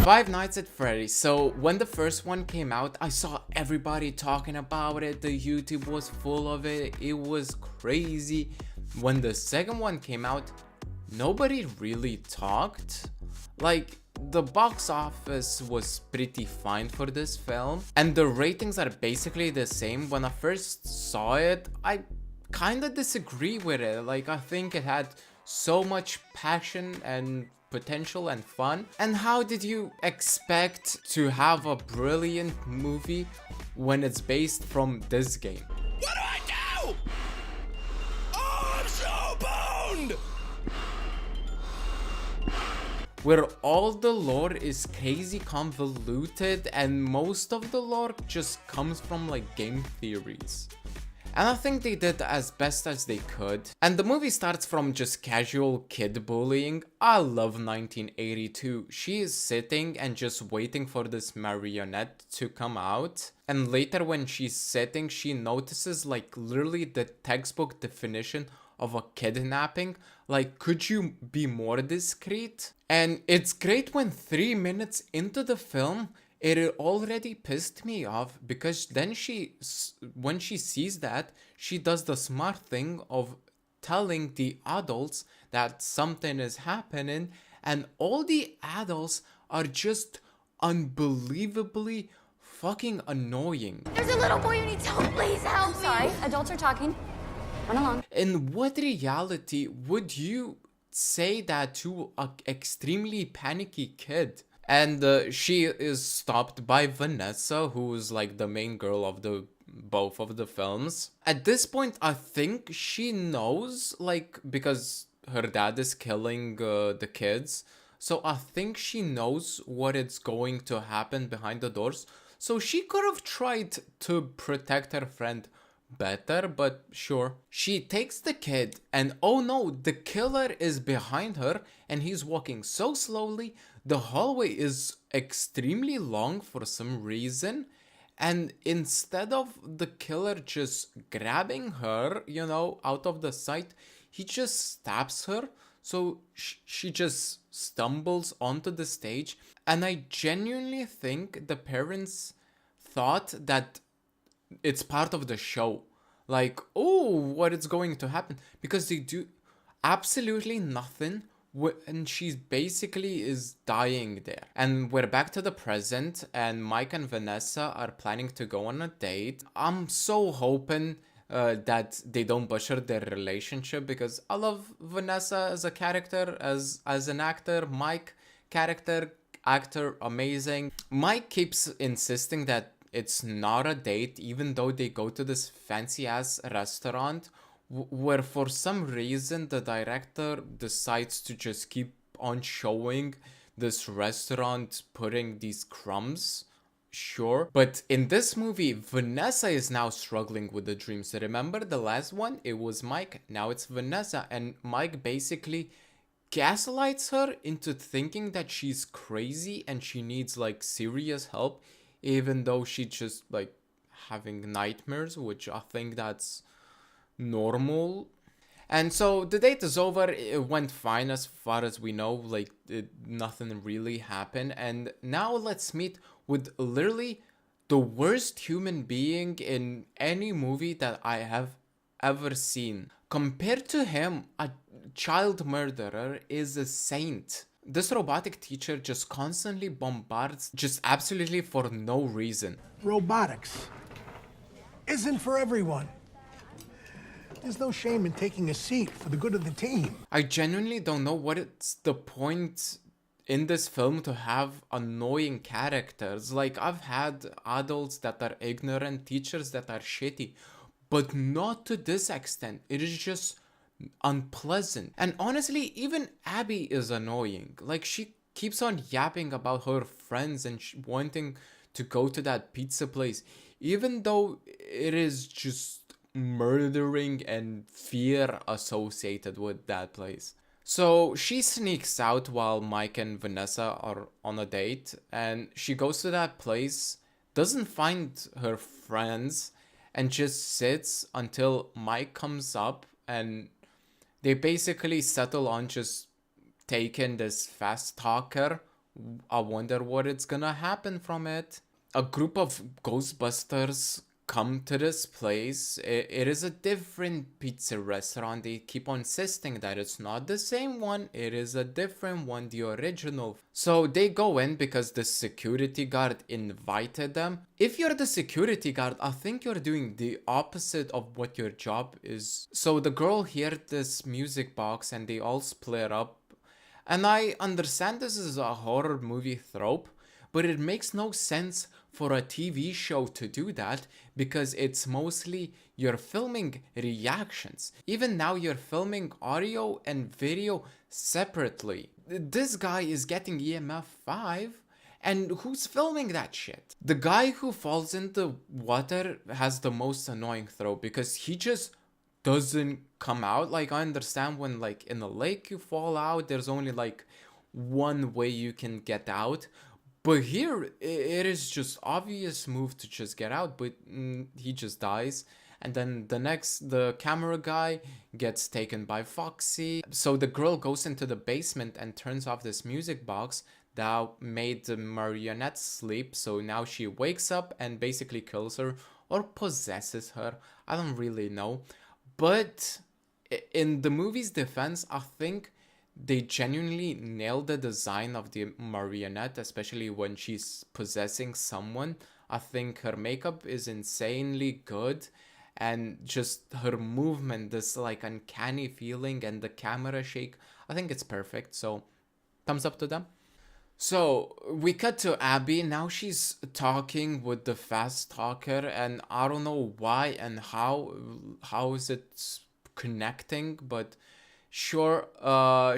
Five Nights at Freddy's. So when the first one came out, I saw everybody talking about it. The YouTube was full of it. It was crazy. When the second one came out, nobody really talked. Like, the box office was pretty fine for this film, and the ratings are basically the same. When I first saw it, I kind of disagree with it. Like, I think it had so much passion and potential and fun. And how did you expect to have a brilliant movie when it's based from this game? What do I do? Oh, I'm so boned! Where all the lore is crazy convoluted and most of the lore just comes from like game theories. And I think they did as best as they could. And the movie starts from just casual kid bullying. I love 1982. She is sitting and just waiting for this marionette to come out. And later when she's sitting, she notices like literally the textbook definition of a kidnapping. Like, could you be more discreet? And it's great when 3 minutes into the film, it already pissed me off, because then when she sees that, she does the smart thing of telling the adults that something is happening, and all the adults are just unbelievably fucking annoying. There's a little boy who needs help. Please help me. Sorry, adults are talking. Run along. In what reality would you say that to an extremely panicky kid? And she is stopped by Vanessa, who's like the main girl of both of the films. At this point, I think she knows, like, because her dad is killing the kids. So I think she knows what is going to happen behind the doors. So she could have tried to protect her friend better, but sure. She takes the kid and oh no, the killer is behind her and he's walking so slowly. The hallway is extremely long for some reason, and instead of the killer just grabbing her, you know, out of the sight, he just stabs her. So she just stumbles onto the stage, and I genuinely think the parents thought that it's part of the show. Like, oh, what is going to happen? Because they do absolutely nothing and she basically is dying there. And we're back to the present, and Mike and Vanessa are planning to go on a date. I'm so hoping that they don't butcher their relationship, because I love Vanessa as a character, as an actor. Mike, actor, amazing. Mike keeps insisting that it's not a date, even though they go to this fancy ass restaurant where for some reason the director decides to just keep on showing this restaurant putting these crumbs. Sure, but in this movie, Vanessa is now struggling with the dreams. Remember the last one? It was Mike, now it's Vanessa, and Mike basically gaslights her into thinking that she's crazy and she needs like serious help, even though she's just like having nightmares, which I think that's normal. And so the date is over. It went fine as far as we know, like nothing really happened. And now let's meet with literally the worst human being in any movie that I have ever seen. Compared to him, a child murderer is a saint. This robotic teacher just constantly bombards, just absolutely for no reason. Robotics isn't for everyone. There's no shame in taking a seat for the good of the team. I genuinely don't know what it's the point in this film to have annoying characters. Like, I've had adults that are ignorant, teachers that are shitty, but not to this extent. It is just unpleasant. And honestly, even Abby is annoying. Like, she keeps on yapping about her friends and wanting to go to that pizza place, even though it is just murdering and fear associated with that place. So she sneaks out while Mike and Vanessa are on a date, and she goes to that place, doesn't find her friends, and just sits until Mike comes up, and they basically settle on just taking this fast talker I wonder what it's gonna happen from it. A group of Ghostbusters come to this place. It is a different pizza restaurant. They keep on insisting that it's not the same one. It is a different one, the original. So they go in because the security guard invited them. If you're the security guard, I think you're doing the opposite of what your job is. So the girl heard this music box and they all split up. And I understand this is a horror movie trope, but it makes no sense for a TV show to do that because it's mostly you're filming reactions. Even now you're filming audio and video separately. This guy is getting EMF 5 and who's filming that shit? The guy who falls in the water has the most annoying throw because he just doesn't come out. Like I understand when like in a lake you fall out, there's only like one way you can get out. But here, it is just obvious move to just get out, but he just dies. And then the camera guy gets taken by Foxy. So the girl goes into the basement and turns off this music box that made the marionette sleep. So now she wakes up and basically kills her or possesses her. I don't really know. But in the movie's defense, I think they genuinely nailed the design of the marionette, especially when she's possessing someone. I think her makeup is insanely good and just her movement, this like uncanny feeling and the camera shake, I think it's perfect. So thumbs up to them. So we cut to Abby. Now she's talking with the fast talker and I don't know why and how is it connecting, but sure,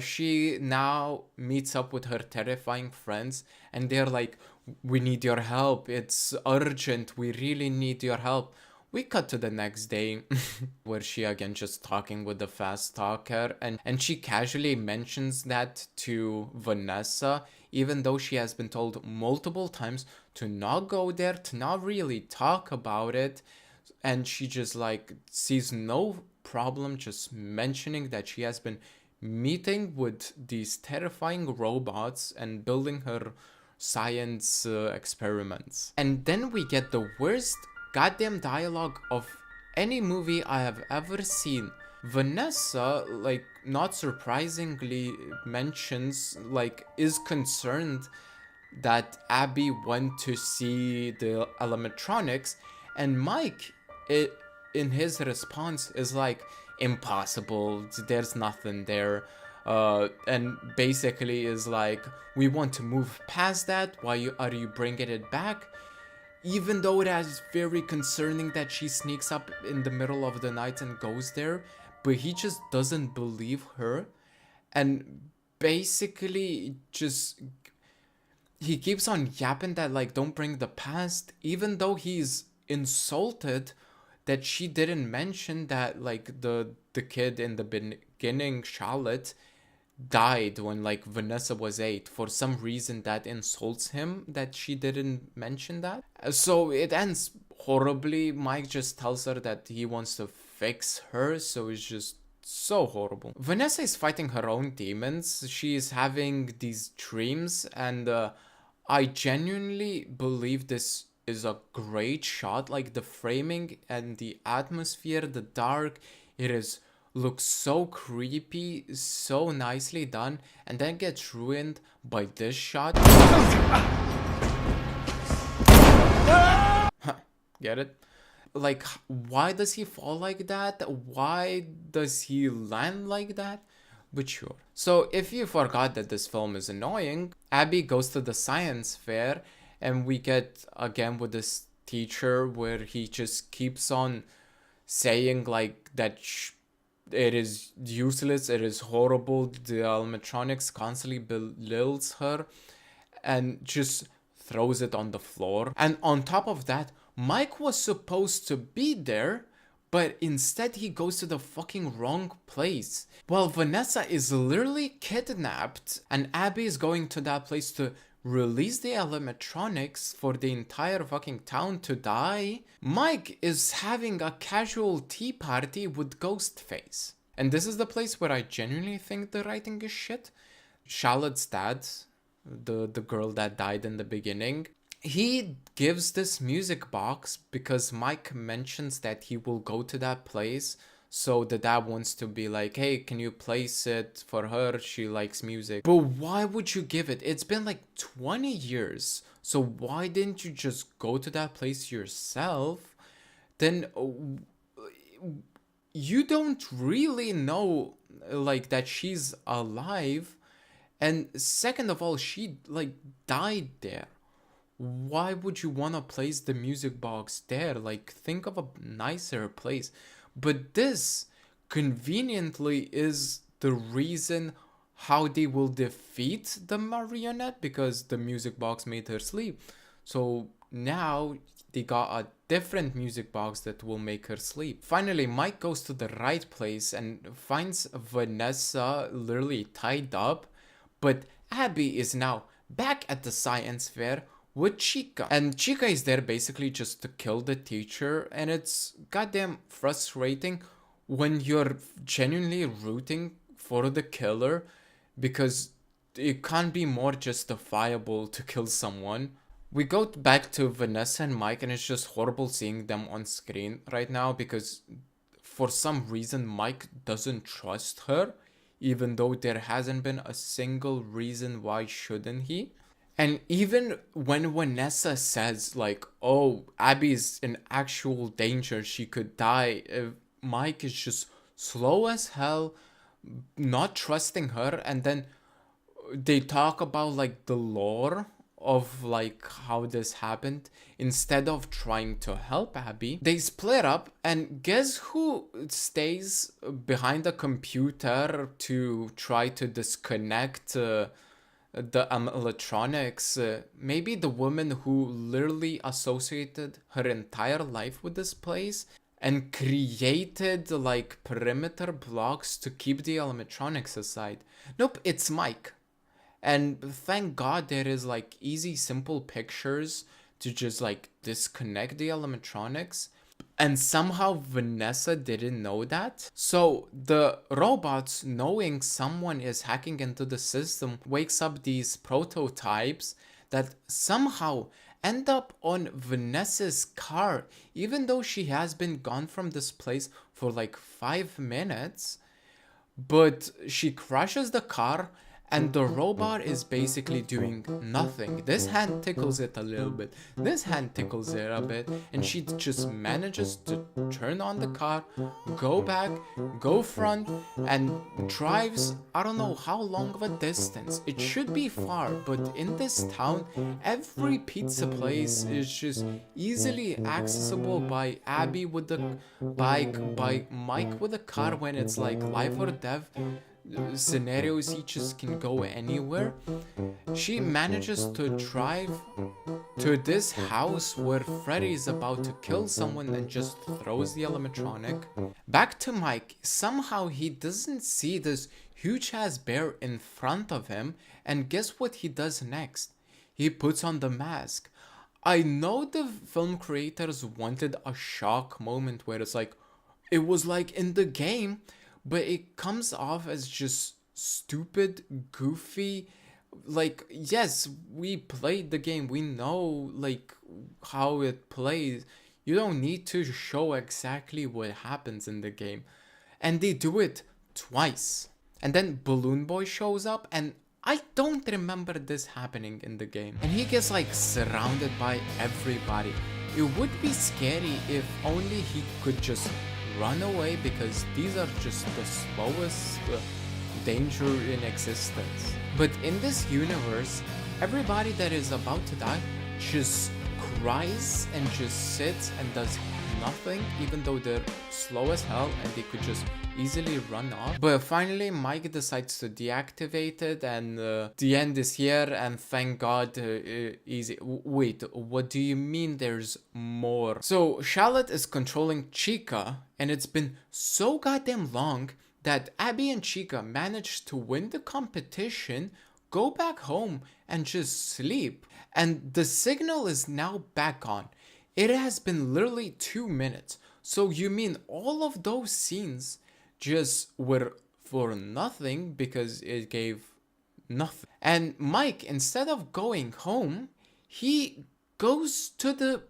she now meets up with her terrifying friends and they're like, we need your help, it's urgent, we really need your help. We cut to the next day where she again just talking with the fast talker and she casually mentions that to Vanessa, even though she has been told multiple times to not go there, to not really talk about it. And she just like sees no problem just mentioning that she has been meeting with these terrifying robots and building her science experiments. And then we get the worst goddamn dialogue of any movie I have ever seen. Vanessa, like, not surprisingly mentions, like, is concerned that Abby went to see the animatronics, and Mike, in his response, is like, impossible, there's nothing there. And basically is like, we want to move past that, why are you bringing it back? Even though it is very concerning that she sneaks up in the middle of the night and goes there, but he just doesn't believe her. And basically just, he keeps on yapping that like, don't bring the past, even though he's insulted that she didn't mention that like the kid in the beginning, Charlotte, died when like Vanessa was 8. For some reason that insults him that she didn't mention that. So it ends horribly. Mike just tells her that he wants to fix her, so it's just so horrible. Vanessa is fighting her own demons. She is having these dreams, and I genuinely believe this is a great shot. Like the framing and the atmosphere, the dark, looks so creepy, so nicely done, and then gets ruined by this shot. Get it? Like, why does he fall like that? Why does he land like that? But sure. So if you forgot that this film is annoying, Abby goes to the science fair and we get again with this teacher where he just keeps on saying like that it is useless, it is horrible, the animatronics constantly belittles her and just throws it on the floor. And on top of that, Mike was supposed to be there, but instead he goes to the fucking wrong place. While Vanessa is literally kidnapped and Abby is going to that place to release the animatronics for the entire fucking town to die, Mike is having a casual tea party with Ghostface. And this is the place where I genuinely think the writing is shit. Charlotte's dad, the girl that died in the beginning. He gives this music box because Mike mentions that he will go to that place. So the dad wants to be like, hey, can you place it for her? She likes music. But why would you give it? It's been like 20 years. So why didn't you just go to that place yourself? Then you don't really know like that she's alive. And second of all, she like died there. Why would you want to place the music box there? Like, think of a nicer place. But this conveniently is the reason how they will defeat the marionette, because the music box made her sleep. So now they got a different music box that will make her sleep. Finally, Mike goes to the right place and finds Vanessa literally tied up. But Abby is now back at the science fair with Chica. And Chica is there basically just to kill the teacher. And it's goddamn frustrating when you're genuinely rooting for the killer, because it can't be more justifiable to kill someone. We go back to Vanessa and Mike, and it's just horrible seeing them on screen right now because for some reason Mike doesn't trust her, even though there hasn't been a single reason why shouldn't he. And even when Vanessa says like, oh, Abby's in actual danger, she could die, Mike is just slow as hell, not trusting her. And then they talk about like the lore of like how this happened instead of trying to help Abby. They split up, and guess who stays behind the computer to try to disconnect the electronics? Maybe the woman who literally associated her entire life with this place and created like perimeter blocks to keep the electronics aside. Nope, it's Mike. And thank God there is like easy, simple pictures to just like disconnect the animatronics. And somehow Vanessa didn't know that. So the robots, knowing someone is hacking into the system, wakes up these prototypes that somehow end up on Vanessa's car, even though she has been gone from this place for like 5 minutes. But she crashes the car, and the robot is basically doing nothing. This hand tickles it a little bit, this hand tickles it a bit, and she just manages to turn on the car, go back, go front, and drives I don't know how long of a distance. It should be far, but in this town, every pizza place is just easily accessible by Abby with the bike, by Mike with the car when it's like life or death scenarios. He just can go anywhere. She manages to drive to this house where Freddy is about to kill someone and just throws the animatronic. Back to Mike. Somehow he doesn't see this huge ass bear in front of him, and guess what he does next? He puts on the mask. I know the film creators wanted a shock moment where it's like, it was like in the game, but it comes off as just stupid, goofy. Like, yes, we played the game, we know like how it plays. You don't need to show exactly what happens in the game. And they do it twice. And then Balloon Boy shows up, and I don't remember this happening in the game. And he gets like surrounded by everybody. It would be scary if only he could just run away, because these are just the slowest danger in existence. But in this universe, everybody that is about to die just cries and just sits and does nothing, even though they're slow as hell and they could just easily run off. But finally Mike decides to deactivate it, and the end is here, and thank God. Easy. Wait, what do you mean there's more? So Charlotte is controlling Chica, and it's been so goddamn long that Abby and Chica managed to win the competition, go back home, and just sleep. And the signal is now back on. It has been literally 2 minutes. So you mean all of those scenes just were for nothing because it gave nothing. And Mike, instead of going home, he goes to the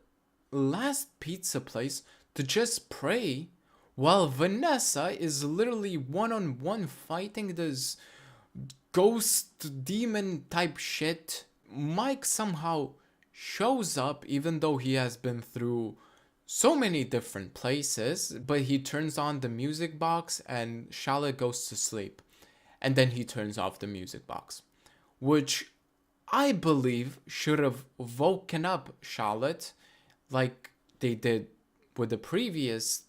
last pizza place to just pray, while Vanessa is literally one-on-one fighting this ghost demon type shit. Mike somehow shows up even though he has been through so many different places, but he turns on the music box and Charlotte goes to sleep. And then he turns off the music box, which I believe should have woken up Charlotte like they did with the previous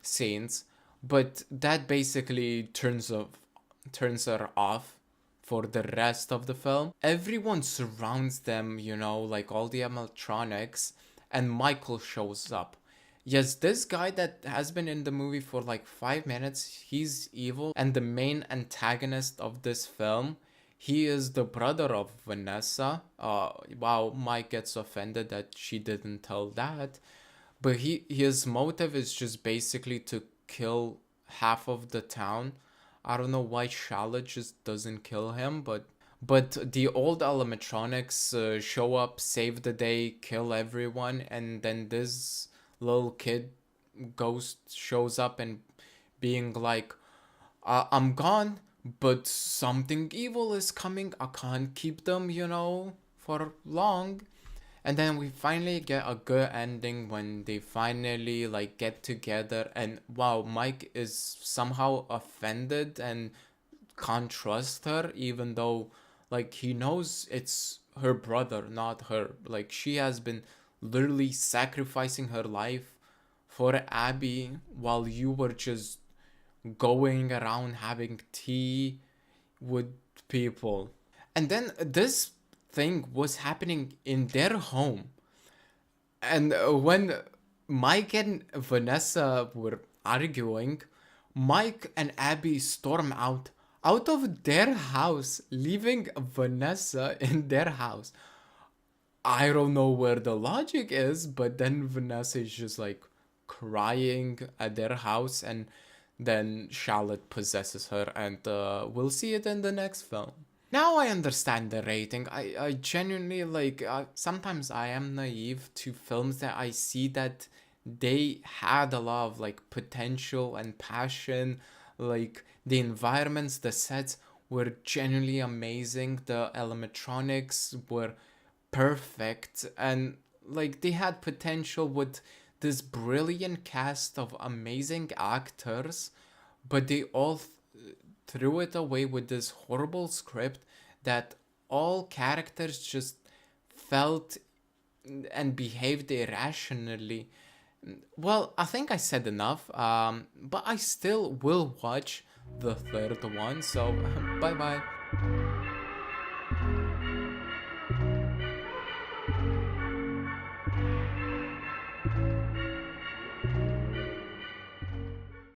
scenes, but that basically turns her off for the rest of the film. Everyone surrounds them, you know, like all the animatronics, and Michael shows up. Yes, this guy that has been in the movie for like 5 minutes, he's evil, and the main antagonist of this film, he is the brother of Vanessa. Wow, Mike gets offended that she didn't tell that, but his motive is just basically to kill half of the town. I don't know why Charlotte just doesn't kill him, but the old animatronics show up, save the day, kill everyone, and then this little kid ghost shows up and being like, I'm gone, but something evil is coming. I can't keep them, you know, for long. And then we finally get a good ending when they finally like get together, and wow, Mike is somehow offended and can't trust her, even though like he knows it's her brother, not her. Like she has been literally sacrificing her life for Abby while you were just going around having tea with people. And then this thing was happening in their home. And when Mike and Vanessa were arguing, Mike and Abby storm out of their house, leaving Vanessa in their house. I don't know where the logic is, but then Vanessa is just like crying at their house, and then Charlotte possesses her, and we'll see it in the next film. Now I understand the rating. I genuinely like, sometimes I am naive to films that I see that they had a lot of like potential and passion. Like the environments, the sets were genuinely amazing. The animatronics were perfect, and like they had potential with this brilliant cast of amazing actors, but they all threw it away with this horrible script that all characters just felt and behaved irrationally. Well, I think I said enough, but I still will watch the third one, so bye bye.